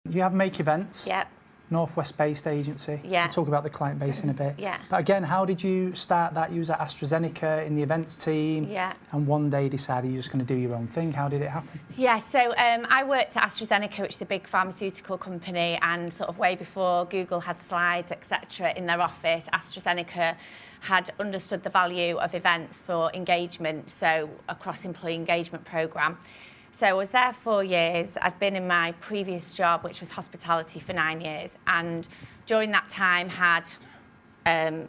You have Make Events. Yep. Northwest-based agency. Yeah. We'll talk about the client base in a bit. Yeah. But again, how did you start that? You was at AstraZeneca in the events team. Yeah. And one day decided you're just going to do your own thing. How did it happen? Yeah, so I worked at AstraZeneca, which is a big pharmaceutical company, and sort of way before Google had slides, etc., in their office, AstraZeneca had understood the value of events for engagement, so a cross-employee engagement programme. So I was there 4 years. I'd been in my previous job, which was hospitality, for 9 years, and during that time had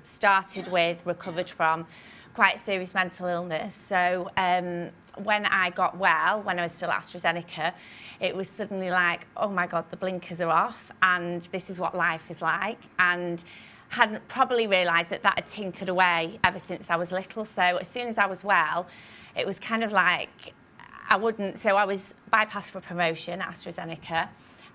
started with, recovered from quite a serious mental illness. So when I got well, when I was still at AstraZeneca, it was suddenly like, oh my God, the blinkers are off and this is what life is like. And hadn't probably realised that that had tinkered away ever since I was little. So as soon as I was well, it was kind of like, I was bypassed for promotion at AstraZeneca,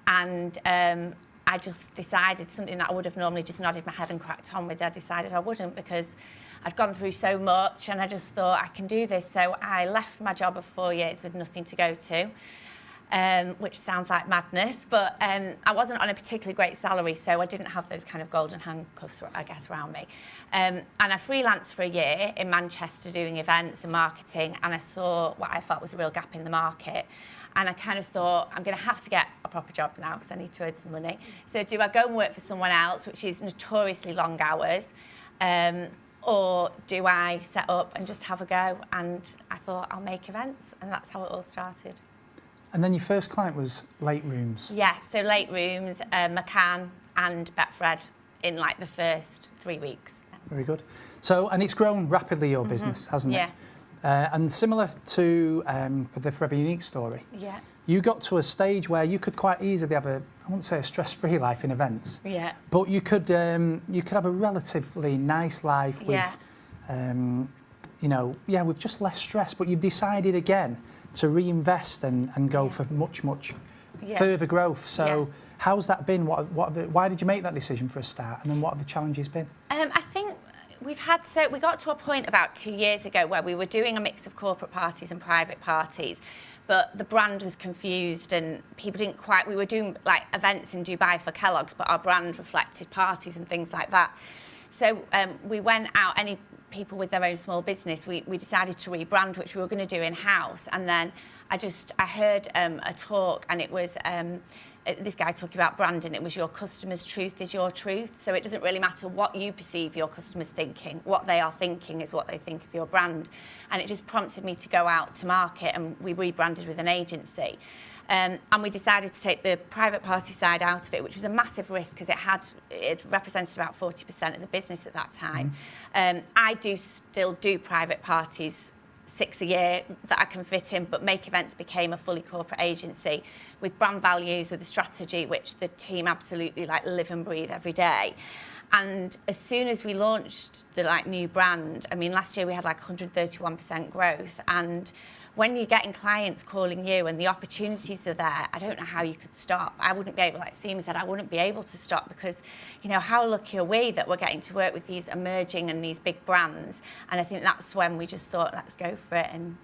and I just decided something that I would have normally just nodded my head and cracked on with. I decided I wouldn't, because I'd gone through so much and I just thought I can do this. So I left my job of 4 years with nothing to go to, which sounds like madness, but I wasn't on a particularly great salary, so I didn't have those kind of golden handcuffs, I guess, around me. And I freelanced for a year in Manchester doing events and marketing, and I saw what I felt was a real gap in the market. And I kind of thought, I'm going to have to get a proper job now because I need to earn some money. So do I go and work for someone else, which is notoriously long hours, or do I set up and just have a go? And I thought, I'll make events, and that's how it all started. And then your first client was Late Rooms. Yeah, so Late Rooms, McCann and Betfred in like the first 3 weeks. Very good. So, and it's grown rapidly, your business, hasn't it? Yeah. And similar to for the Forever Unique story, Yeah. you got to a stage where you could quite easily have I wouldn't say a stress-free life in events, Yeah. but you could have a relatively nice life with, with just less stress. But you've decided again to reinvest and go for much further growth. So how's that been? Why did you make that decision for a start? And then what have the challenges been? I think we got to a point about 2 years ago where we were doing a mix of corporate parties and private parties, but the brand was confused and people didn't quite. We were doing like events in Dubai for Kellogg's, but our brand reflected parties and things like that. So we went out. Any people with their own small business, we decided to rebrand, which we were going to do in-house. And then I heard a talk, and it was this guy talking about branding. It was your customer's truth is your truth. So it doesn't really matter what you perceive your customers thinking. What they are thinking is what they think of your brand. And it just prompted me to go out to market, and we rebranded with an agency. And we decided to take the private party side out of it, which was a massive risk because it represented about 40% of the business at that time. I still do private parties 6 a year that I can fit in, but Make Events became a fully corporate agency with brand values, with a strategy which the team absolutely live and breathe every day. And as soon as we launched the new brand, I mean, last year we had 131% growth, and when you're getting clients calling you and the opportunities are there, I don't know how you could stop. I wouldn't be able, like Seema said, I wouldn't be able to stop because, how lucky are we that we're getting to work with these emerging and these big brands. And I think that's when we just thought, let's go for it and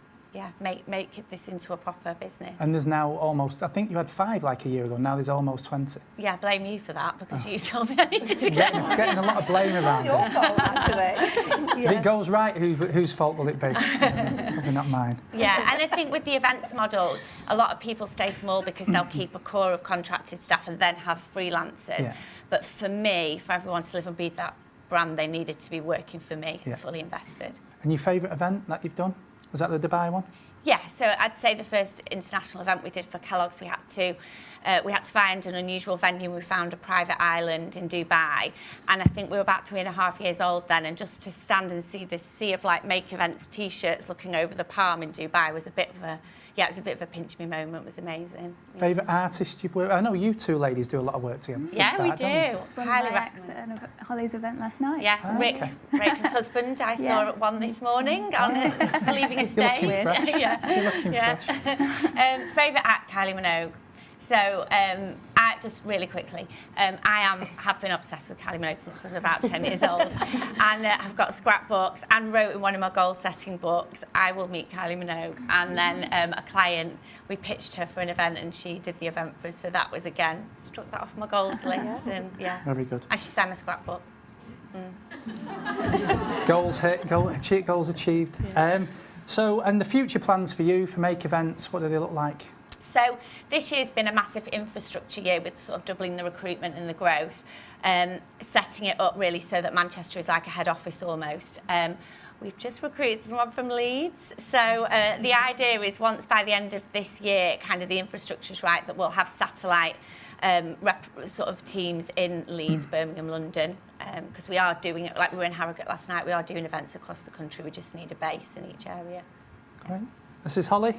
make this into a proper business. And there's now almost, I think you had 5 a year ago, now there's almost 20. Yeah, blame you for that because you told me I needed to get getting a lot of blame around it. It's your fault, actually. If it goes right, whose fault will it be? Probably not mine. Yeah, and I think with the events model, a lot of people stay small because they'll keep a core of contracted staff and then have freelancers. Yeah. But for me, for everyone to live and breathe that brand, they needed to be working for me, fully invested. And your favourite event that you've done? Was that the Dubai one? Yeah, so I'd say the first international event we did for Kellogg's, we had to find an unusual venue. We found a private island in Dubai, and I think we were about 3.5 years old then, and just to stand and see this sea of Make Events t-shirts looking over the palm in Dubai was a bit of a pinch me moment. It was amazing. Favourite artist you've worked with? I know you two ladies do a lot of work together. We do. Highly recommend. At Holly's event last night. Yes, Rick, Rachel's husband, I saw at one this morning on leaving a stage. You're looking fresh. You're looking fresh. Favourite act, Kylie Minogue. So just really quickly, have been obsessed with Kylie Minogue since I was about 10 years old, and I've got scrapbooks and wrote in one of my goal-setting books, I will meet Kylie Minogue. And then a client, we pitched her for an event, and she did the event for us. So that was again struck that off my goals list, and yeah. Very good. And she signed my scrapbook. Goals hit, goals achieved. Yeah. So, and the future plans for you for Make Events, what do they look like? So this year's been a massive infrastructure year with sort of doubling the recruitment and the growth, setting it up really so that Manchester is like a head office almost. We've just recruited someone from Leeds. So the idea is once by the end of this year, kind of the infrastructure's right, that we'll have satellite sort of teams in Leeds, Birmingham, London, because we are doing it, like we were in Harrogate last night, we are doing events across the country. We just need a base in each area. Great. This is Holly.